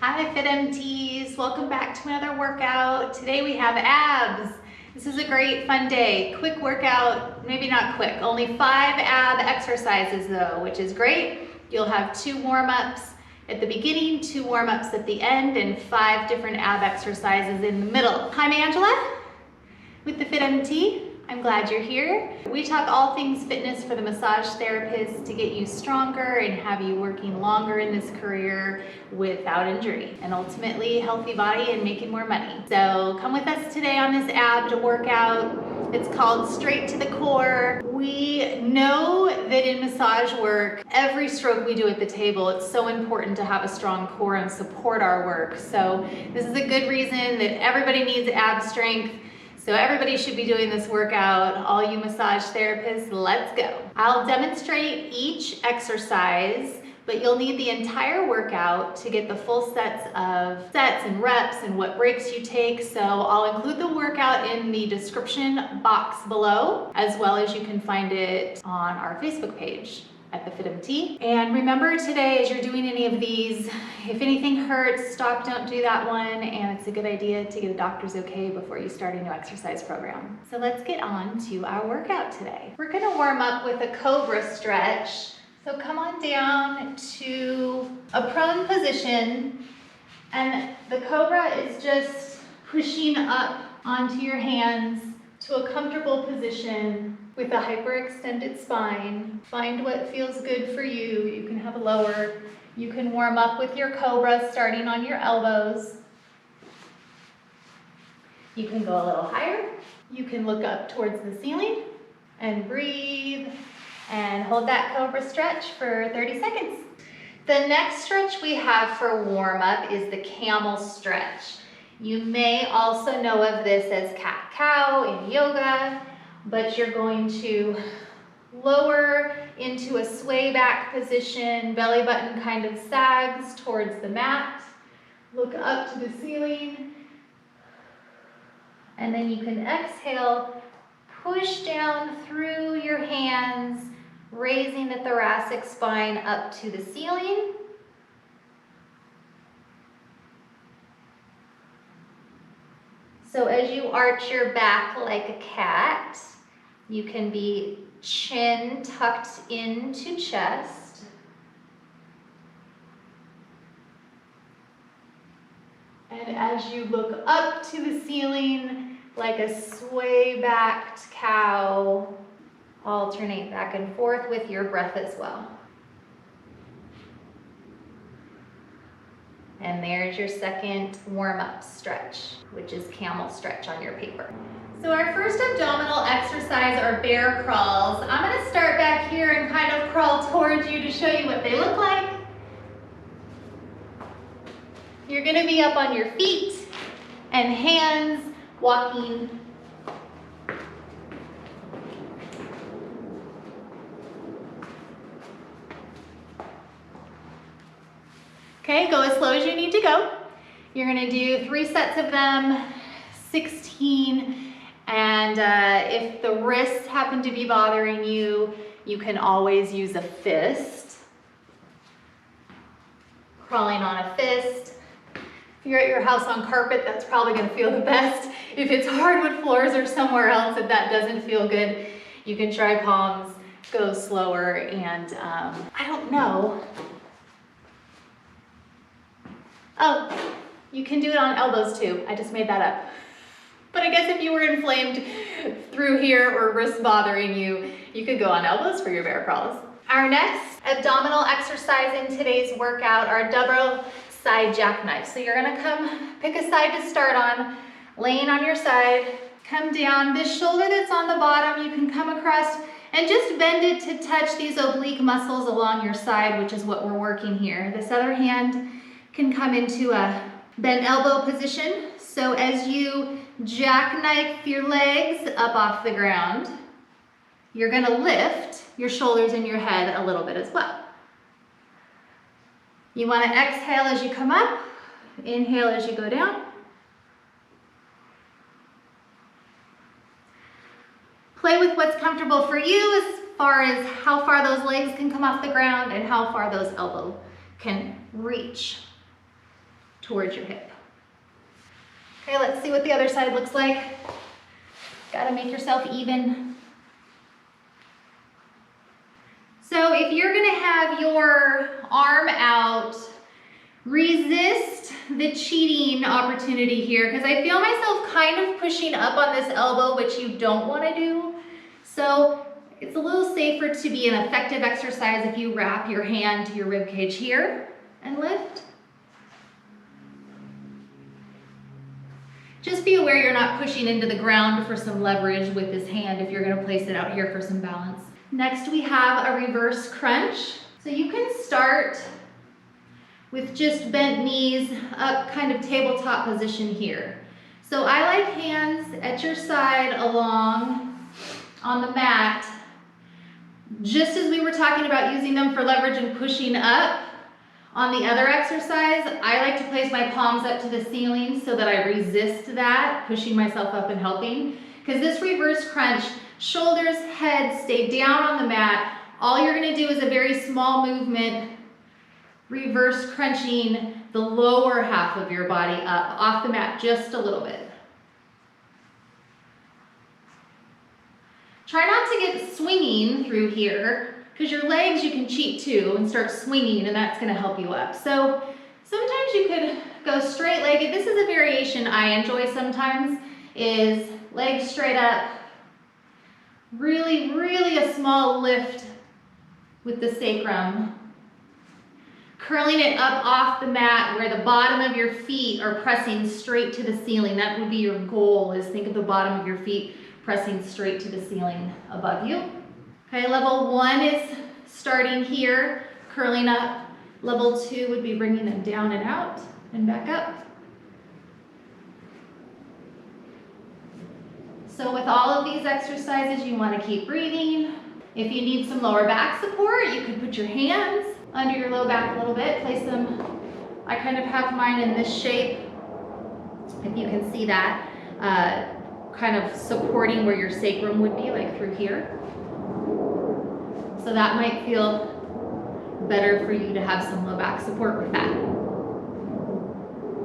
Hi FitMTs, welcome back to another workout. Today we have abs. This is a great fun day. Quick workout, maybe not quick, only 5 ab exercises though, which is great. You'll have 2 warm-ups at the beginning, 2 warm-ups at the end, and 5 different ab exercises in the middle. I'm Angela with the FitMT. I'm glad you're here. We talk all things fitness for the massage therapist to get you stronger and have you working longer in this career without injury, and ultimately healthy body and making more money. So come with us today on this ab workout. It's called Straight to the Core. We know that in massage work, every stroke we do at the table, it's so important to have a strong core and support our work. So this is a good reason that everybody needs ab strength. So everybody should be doing this workout. All you massage therapists, let's go. I'll demonstrate each exercise, but you'll need the entire workout to get the full sets and reps and what breaks you take. So I'll include the workout in the description box below, as well as you can find it on our Facebook page at the FitMT. And remember today, as you're doing any of these, if anything hurts, stop, don't do that one. And it's a good idea to get a doctor's okay before you start a new exercise program. So let's get on to our workout today. We're gonna warm up with a Cobra stretch. So come on down to a prone position. And the Cobra is just pushing up onto your hands to a comfortable position with a hyperextended spine. Find what feels good for you. You can have a lower. You can warm up with your Cobra starting on your elbows. You can go a little higher. You can look up towards the ceiling and breathe and hold that Cobra stretch for 30 seconds. The next stretch we have for warm up is the camel stretch. You may also know of this as cat-cow in yoga, but you're going to lower into a sway back position, belly button kind of sags towards the mat, look up to the ceiling, and then you can exhale, push down through your hands, raising the thoracic spine up to the ceiling. So as you arch your back like a cat, you can be chin tucked into chest. And as you look up to the ceiling like a sway-backed cow, alternate back and forth with your breath as well. And there's your second warm-up stretch, which is camel stretch on your paper. So our first abdominal exercise are bear crawls. I'm gonna start back here and kind of crawl towards you to show you what they look like. You're gonna be up on your feet and hands, walking. Okay, go as slow as you need to go. You're gonna do 3 sets of them, 16. And if the wrists happen to be bothering you, you can always use a fist. Crawling on a fist. If you're at your house on carpet, that's probably gonna feel the best. If it's hardwood floors or somewhere else and that doesn't feel good, you can try palms, go slower, and I don't know. Oh, you can do it on elbows too. I just made that up. But I guess if you were inflamed through here or wrists bothering you, you could go on elbows for your bear crawls. Our next abdominal exercise in today's workout are double side jackknifes. So you're gonna come pick a side to start on, laying on your side, come down. This shoulder that's on the bottom, you can come across and just bend it to touch these oblique muscles along your side, which is what we're working here. This other hand can come into a bent elbow position. So as you jackknife your legs up off the ground, you're gonna lift your shoulders and your head a little bit as well. You wanna exhale as you come up, inhale as you go down. Play with what's comfortable for you as far as how far those legs can come off the ground and how far those elbows can reach. towards your hip. Okay, let's see what the other side looks like. Gotta make yourself even. So if you're gonna have your arm out, resist the cheating opportunity here, because I feel myself kind of pushing up on this elbow, which you don't want to do. So it's a little safer to be an effective exercise if you wrap your hand to your rib cage here and lift. Just be aware you're not pushing into the ground for some leverage with this hand if you're going to place it out here for some balance. Next we have a reverse crunch. So you can start with just bent knees up, kind of tabletop position here. So I like hands at your side along on the mat, just as we were talking about using them for leverage and pushing up. On the other exercise, I like to place my palms up to the ceiling so that I resist that, pushing myself up and helping. Because this reverse crunch, shoulders, head stay down on the mat. All you're gonna do is a very small movement, reverse crunching the lower half of your body up off the mat just a little bit. Try not to get swinging through here, because your legs you can cheat too and start swinging, and that's going to help you up. So sometimes you could go straight-legged. This is a variation I enjoy sometimes, is legs straight up, really, really a small lift with the sacrum. Curling it up off the mat where the bottom of your feet are pressing straight to the ceiling. That would be your goal, is think of the bottom of your feet pressing straight to the ceiling above you. Okay, level 1 is starting here, curling up. Level 2 would be bringing them down and out and back up. So with all of these exercises, you want to keep breathing. If you need some lower back support, you could put your hands under your low back a little bit, place them. I kind of have mine in this shape, if you can see that, kind of supporting where your sacrum would be, like through here. So that might feel better for you to have some low back support with that.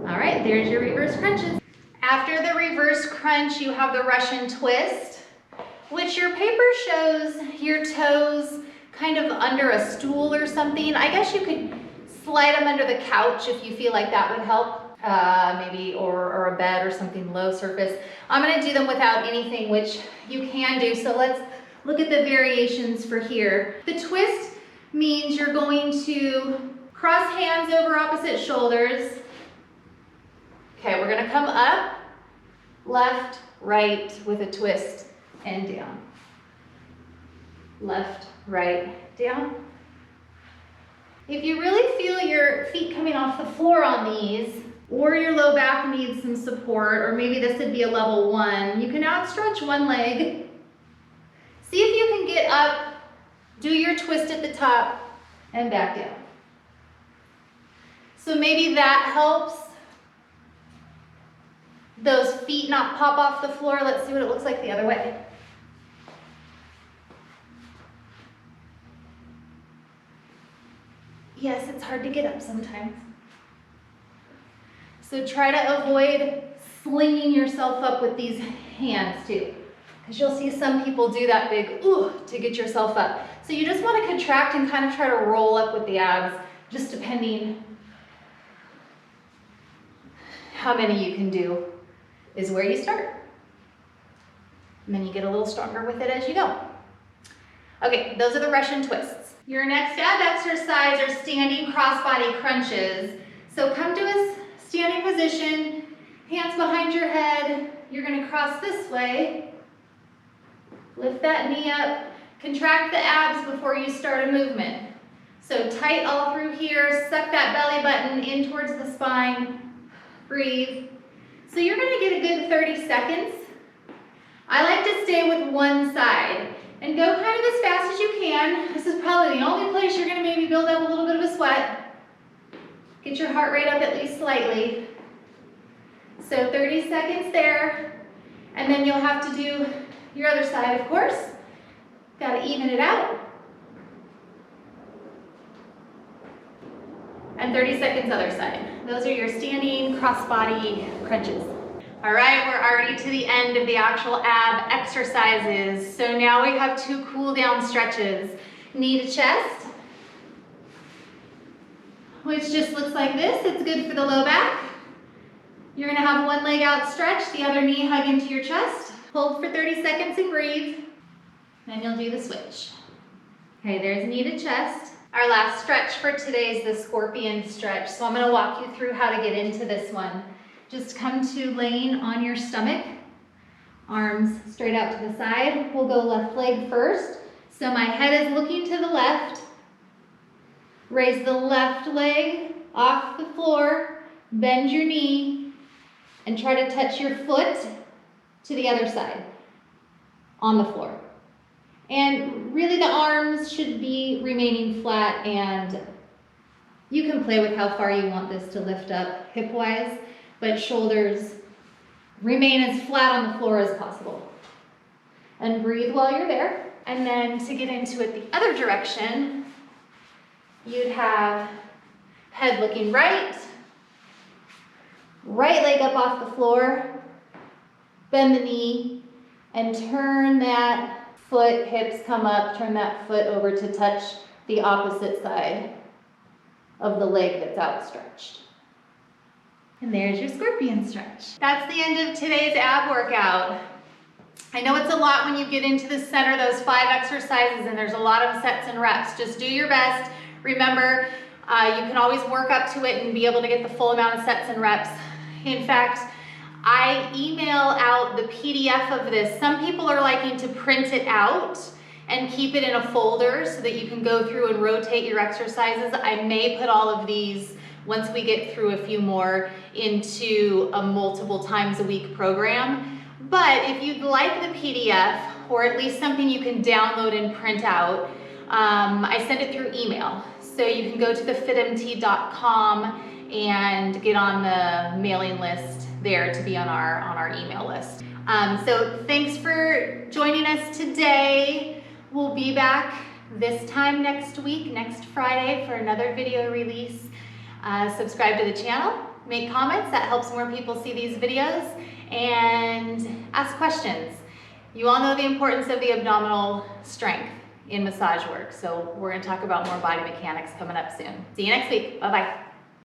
All right, there's your reverse crunches. After the reverse crunch, you have the Russian twist, which your paper shows your toes kind of under a stool or something. I guess you could slide them under the couch if you feel like that would help, maybe, or a bed or something low surface. I'm gonna do them without anything, which you can do. So let's look at the variations for here. The twist means you're going to cross hands over opposite shoulders. Okay, we're gonna come up, left, right with a twist and down. Left, right, down. If you really feel your feet coming off the floor on these, or your low back needs some support, or maybe this would be a level 1, you can outstretch one leg. See if you can get up, do your twist at the top, and back down. So maybe that helps those feet not pop off the floor. Let's see what it looks like the other way. Yes, it's hard to get up sometimes. So try to avoid slinging yourself up with these hands too, because you'll see some people do that big ooh to get yourself up. So you just want to contract and kind of try to roll up with the abs, just depending how many you can do is where you start. And then you get a little stronger with it as you go. Okay, those are the Russian twists. Your next ab exercise are standing crossbody crunches. So come to a standing position, hands behind your head. You're gonna cross this way. Lift that knee up. Contract the abs before you start a movement. So tight all through here. Suck that belly button in towards the spine. Breathe. So you're gonna get a good 30 seconds. I like to stay with one side and go kind of as fast as you can. This is probably the only place you're gonna maybe build up a little bit of a sweat. Get your heart rate up at least slightly. So 30 seconds there, and then you'll have to do your other side, of course. Gotta even it out. And 30 seconds other side. Those are your standing crossbody crunches. All right, we're already to the end of the actual ab exercises. So now we have 2 cool down stretches. Knee to chest, which just looks like this. It's good for the low back. You're gonna have one leg out stretched, the other knee hug into your chest. Hold for 30 seconds and breathe. Then you'll do the switch. Okay, there's knee to chest. Our last stretch for today is the scorpion stretch. So I'm gonna walk you through how to get into this one. Just come to laying on your stomach, arms straight out to the side. We'll go left leg first. So my head is looking to the left. Raise the left leg off the floor, bend your knee, and try to touch your foot to the other side on the floor. And really the arms should be remaining flat, and you can play with how far you want this to lift up hip-wise, but shoulders remain as flat on the floor as possible. And breathe while you're there. And then to get into it the other direction, you'd have head looking right, right leg up off the floor, bend the knee, and turn that foot, hips come up, turn that foot over to touch the opposite side of the leg that's outstretched. And there's your scorpion stretch. That's the end of today's ab workout. I know it's a lot when you get into the center, those 5 exercises, and there's a lot of sets and reps. Just do your best. Remember, you can always work up to it and be able to get the full amount of sets and reps. In fact, I email out the PDF of this. Some people are liking to print it out and keep it in a folder so that you can go through and rotate your exercises. I may put all of these, once we get through a few more, into a multiple times a week program. But if you'd like the PDF, or at least something you can download and print out, I send it through email. So you can go to thefitmt.com and get on the mailing list there to be on our email list. So thanks for joining us today. We'll be back this time next week, next Friday, for another video release. Subscribe to the channel, make comments, that helps more people see these videos, and ask questions. You all know the importance of the abdominal strength in massage work, so we're going to talk about more body mechanics coming up soon. See you next week. Bye-bye.